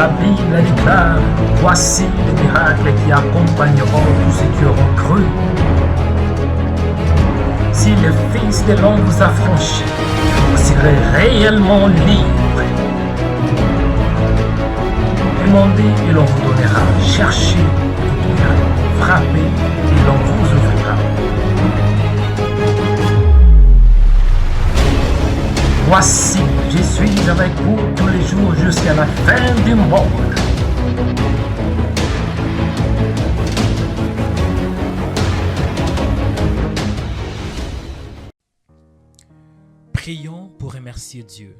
La Bible déclare, voici les miracles qui accompagneront tous ceux qui auront cru. Si le Fils de l'homme vous a franchi, vous serez réellement libre. Demandez et l'on vous donnera. Cherchez et vous trouverez. Frappez et l'on vous ouvrira. Voici, je suis avec vous tous les jours jusqu'à la fin du monde. Prions pour remercier Dieu.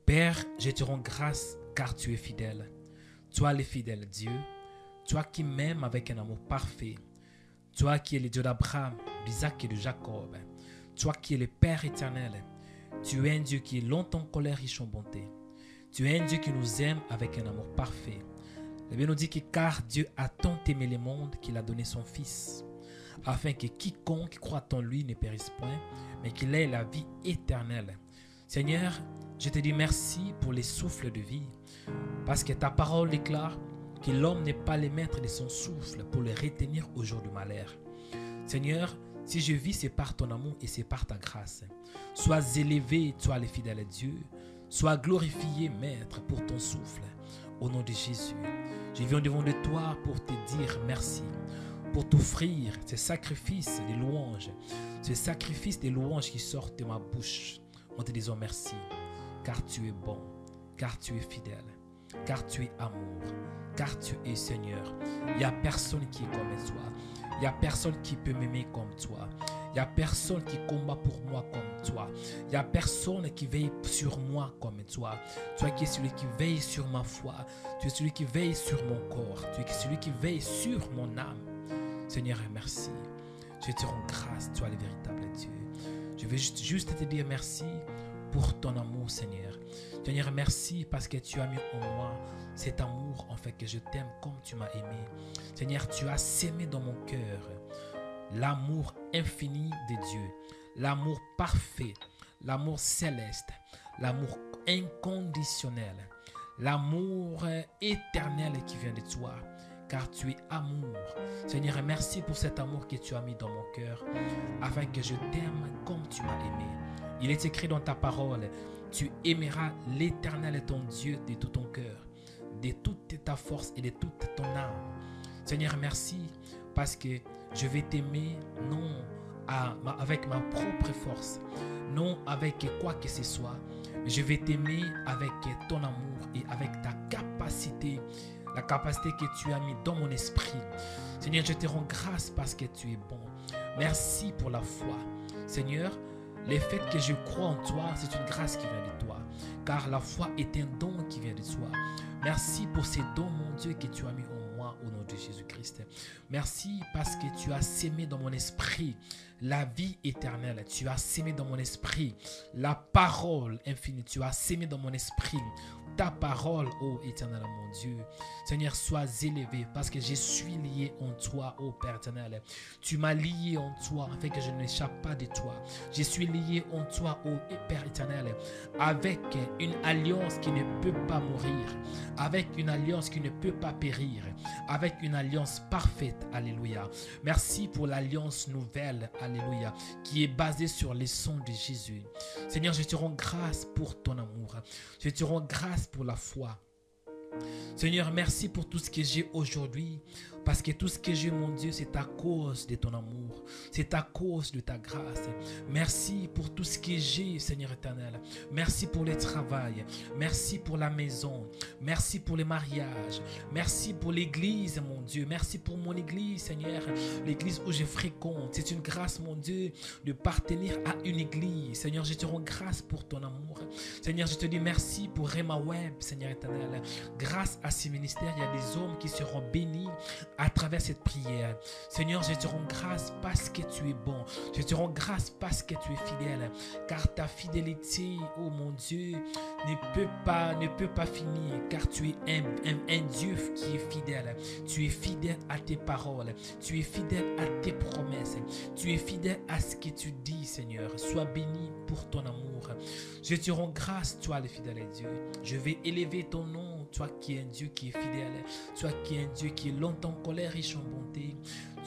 Père, je te rends grâce car tu es fidèle. Toi le fidèle Dieu, toi qui m'aimes avec un amour parfait, toi qui es le Dieu d'Abraham, d'Isaac et de Jacob, toi qui es le Père éternel, tu es un Dieu qui est longtemps en colère, riche en bonté. Tu es un Dieu qui nous aime avec un amour parfait. La Bible nous dit que car Dieu a tant aimé le monde qu'il a donné son Fils, afin que quiconque croit en lui ne périsse point, mais qu'il ait la vie éternelle. Seigneur, je te dis merci pour les souffles de vie, parce que ta parole déclare que l'homme n'est pas le maître de son souffle pour le retenir au jour du malheur. Seigneur, si je vis, c'est par ton amour et c'est par ta grâce. Sois élevé, toi le fidèle Dieu. Sois glorifié, Maître, pour ton souffle. Au nom de Jésus, je viens devant de toi pour te dire merci, pour t'offrir ce sacrifice de louange, ce sacrifice de louange qui sort de ma bouche, en te disant merci, car tu es bon, car tu es fidèle, car tu es amour, car tu es Seigneur. Il n'y a personne qui est comme toi. Il n'y a personne qui peut m'aimer comme toi. Il n'y a personne qui combat pour moi comme toi. Il n'y a personne qui veille sur moi comme toi. Toi qui es celui qui veille sur ma foi. Tu es celui qui veille sur mon corps. Tu es celui qui veille sur mon âme. Seigneur, merci. Je te rends grâce, toi le véritable Dieu. Je veux juste te dire merci pour ton amour, Seigneur. Seigneur, merci parce que tu as mis en moi cet amour, en fait, que je t'aime comme tu m'as aimé. Seigneur, tu as sémé dans mon cœur l'amour infini de Dieu, l'amour parfait, l'amour céleste, l'amour inconditionnel, l'amour éternel qui vient de toi, car tu es amour. Seigneur, merci pour cet amour que tu as mis dans mon cœur, afin que je t'aime comme tu m'as aimé. Il est écrit dans ta parole, tu aimeras l'Éternel ton Dieu de tout ton cœur, de toute ta force et de toute ton âme. Seigneur, merci parce que je vais t'aimer non avec ma propre force, non avec quoi que ce soit, mais je vais t'aimer avec ton amour et avec ta capacité, la capacité que tu as mis dans mon esprit. Seigneur, je te rends grâce parce que tu es bon. Merci pour la foi. Seigneur, le fait que je crois en toi, c'est une grâce qui vient de toi, car la foi est un don qui vient de toi. Merci pour ces dons, mon Dieu, que tu as mis en moi au nom de Jésus-Christ. Merci parce que tu as sémé dans mon esprit la vie éternelle. Tu as sémé dans mon esprit la parole infinie. Tu as sémé dans mon esprit ta parole, ô éternel, mon Dieu. Seigneur, sois élevé parce que je suis lié en toi, ô Père éternel. Tu m'as lié en toi afin que je n'échappe pas de toi. Je suis lié en toi, ô Père éternel, avec une alliance qui ne peut pas mourir, avec une alliance qui ne peut pas périr, avec une alliance parfaite. Alléluia. Merci pour l'alliance nouvelle, alléluia, qui est basée sur les sons de Jésus. Seigneur, je te rends grâce pour ton amour. Je te rends grâce pour la foi. Seigneur, merci pour tout ce que j'ai aujourd'hui, parce que tout ce que j'ai, mon Dieu, c'est à cause de ton amour, c'est à cause de ta grâce. Merci pour tout ce que j'ai, Seigneur éternel. Merci pour le travail, merci pour la maison, merci pour les mariages, merci pour l'église, mon Dieu, merci pour mon église, Seigneur, l'église où je fréquente. C'est une grâce, mon Dieu, de partenir à une église. Seigneur, je te rends grâce pour ton amour. Seigneur, je te dis merci pour Rema Web, Seigneur éternel. Grâce à ces ministères, il y a des hommes qui seront bénis à travers cette prière. Seigneur, je te rends grâce parce que tu es bon. Je te rends grâce parce que tu es fidèle. Car ta fidélité, oh mon Dieu, ne peut pas finir. Car tu es un Dieu qui est fidèle. Tu es fidèle à tes paroles. Tu es fidèle à tes promesses. Tu tu es fidèle à ce que tu dis, Seigneur. Sois béni pour ton amour. Je te rends grâce, toi le fidèle Dieu. Je vais élever ton nom, toi qui es un Dieu qui est fidèle, toi qui es un Dieu qui est longtemps en colère, riche en bonté,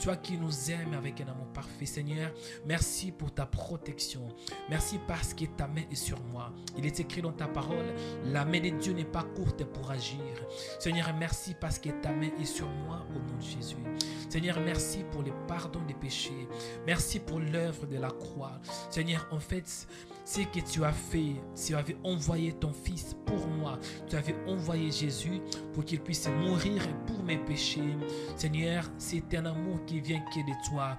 toi qui nous aimes avec un amour parfait. Seigneur, merci pour ta protection. Merci parce que ta main est sur moi. Il est écrit dans ta parole, la main de Dieu n'est pas courte pour agir. Seigneur, merci parce que ta main est sur moi au nom de Jésus. Seigneur, merci pour le pardon des péchés. Merci pour l'œuvre de la croix. Seigneur, en fait, c'est que tu as fait, tu avais envoyé ton Fils pour moi. Tu avais envoyé Jésus pour qu'il puisse mourir pour mes péchés. Seigneur, c'est un amour qui vient que de toi.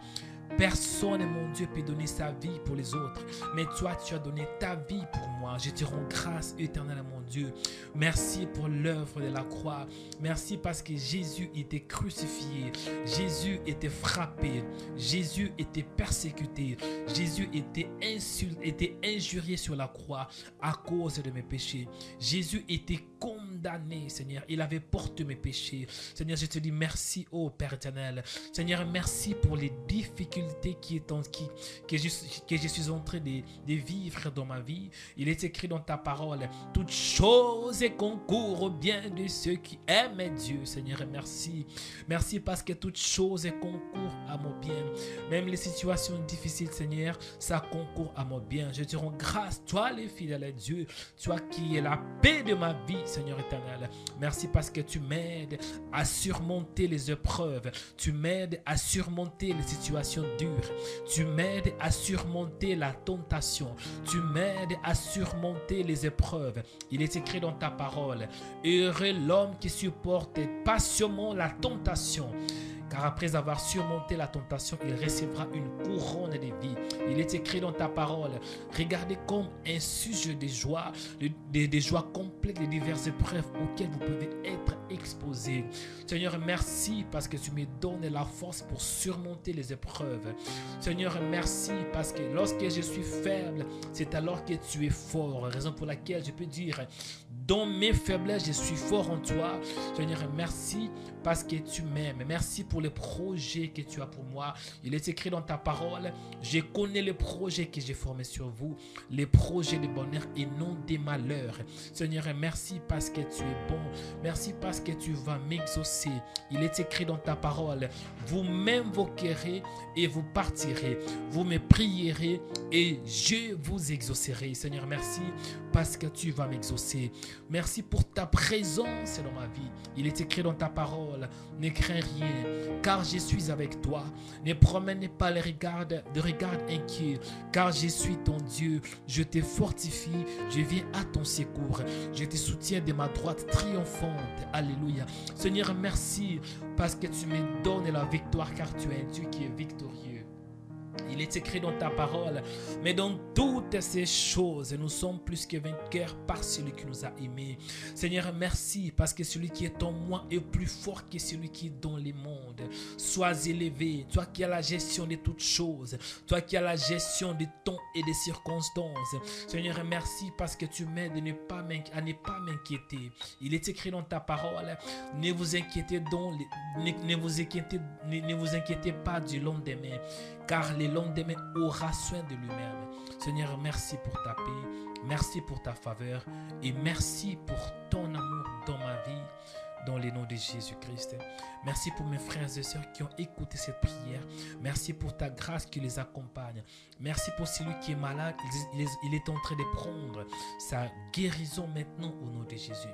Personne, mon Dieu, peut donner sa vie pour les autres. Mais toi, tu as donné ta vie pour moi. Je te rends grâce éternelle, mon Dieu. Merci pour l'œuvre de la croix. Merci parce que Jésus était crucifié. Jésus était frappé. Jésus était persécuté. Jésus était insulté, était injurié sur la croix à cause de mes péchés. Jésus était condamné, Seigneur. Il avait porté mes péchés. Seigneur, je te dis merci, ô Père éternel. Seigneur, merci pour les difficultés que je suis en train de vivre dans ma vie. Il est écrit dans ta parole, toutes choses concourent au bien de ceux qui aiment Dieu. Seigneur, merci. Merci parce que toutes choses concourent à mon bien. Même les situations difficiles, Seigneur, ça concourt à mon bien. Je te rends grâce, toi le fidèle Dieu, toi qui es la paix de ma vie, Seigneur éternel. Merci parce que tu m'aides à surmonter les épreuves. Tu m'aides à surmonter les situations dures. Tu m'aides à surmonter la tentation. Tu m'aides à surmonter les épreuves. Il est écrit dans ta parole, heureux l'homme qui supporte patiemment la tentation. Car après avoir surmonté la tentation, il recevra une couronne de vie. Il est écrit dans ta parole, regardez comme un sujet de joie, des joies complètes, les diverses épreuves auxquelles vous pouvez être exposés. Seigneur, merci parce que tu me donnes la force pour surmonter les épreuves. Seigneur, merci parce que lorsque je suis faible, c'est alors que tu es fort. Raison pour laquelle je peux dire, dans mes faiblesses, je suis fort en toi. Seigneur, merci parce que tu m'aimes. Merci pour les projets que tu as pour moi. Il est écrit dans ta parole, je connais les projets que j'ai formés sur vous, les projets de bonheur et non des malheurs. Seigneur, merci parce que tu es bon. Merci parce que tu vas m'exaucer. Il est écrit dans ta parole, vous m'invoquerez et vous partirez. Vous me prierez et je vous exaucerai. Seigneur, merci parce que tu vas m'exaucer. Merci pour ta présence dans ma vie. Il est écrit dans ta parole, ne crains rien, car je suis avec toi. Ne promène pas de regard inquiet, car je suis ton Dieu. Je te fortifie, je viens à ton secours. Je te soutiens de ma droite triomphante. Alléluia. Seigneur, merci parce que tu me donnes la victoire, car tu es un Dieu qui est victorieux. Il est écrit dans ta parole, mais dans toutes ces choses, nous sommes plus que vainqueurs par celui qui nous a aimés. Seigneur, merci parce que celui qui est en moi est plus fort que celui qui est dans les mondes. Sois élevé, toi qui as la gestion de toutes choses, toi qui as la gestion des temps et des circonstances. Seigneur, merci parce que tu m'aides à ne pas m'inquiéter. Il est écrit dans ta parole, ne vous inquiétez pas du lendemain, car le lendemain aura soin de lui-même. Seigneur, merci pour ta paix, merci pour ta faveur et merci pour ton amour dans ma vie, dans le nom de Jésus-Christ. Merci pour mes frères et sœurs qui ont écouté cette prière. Merci pour ta grâce qui les accompagne. Merci pour celui qui est malade. Il est en train de prendre sa guérison maintenant au nom de Jésus.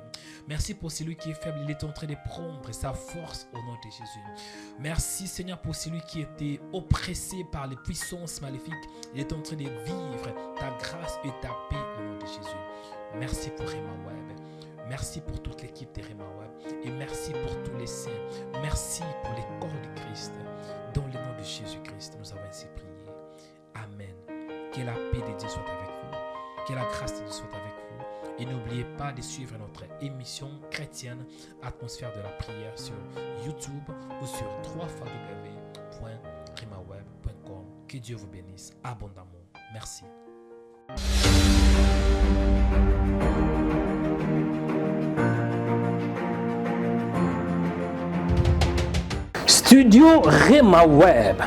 Merci pour celui qui est faible. Il est en train de prendre sa force au nom de Jésus. Merci Seigneur pour celui qui était oppressé par les puissances maléfiques. Il est en train de vivre ta grâce et ta paix au nom de Jésus. Merci pour Rema Web. Merci pour toute l'équipe de Rema Web et merci pour tous les saints. Merci pour les corps de Christ. Dans le nom de Jésus-Christ, nous avons ainsi prié. Amen. Que la paix de Dieu soit avec vous. Que la grâce de Dieu soit avec vous. Et n'oubliez pas de suivre notre émission chrétienne Atmosphère de la prière sur YouTube ou sur www.remaweb.com. Que Dieu vous bénisse abondamment. Merci. Studio Rema Web,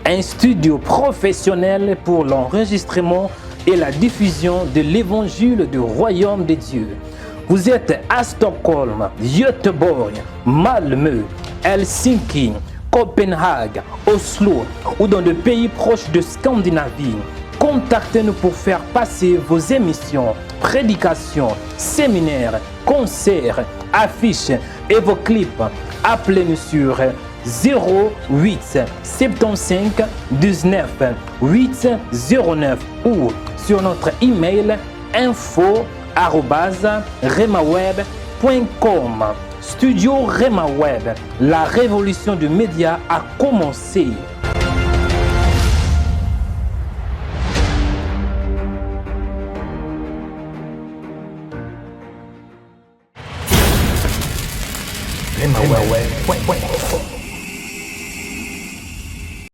un studio professionnel pour l'enregistrement et la diffusion de l'évangile du royaume de Dieu. Vous êtes à Stockholm, Göteborg, Malmö, Helsinki, Copenhague, Oslo ou dans des pays proches de Scandinavie. Contactez-nous pour faire passer vos émissions, prédications, séminaires, concerts, affiches et vos clips. Appelez-nous sur 08 75 19 809 ou sur notre email info@remaweb.com. Studio Rema Web, la révolution du média a commencé.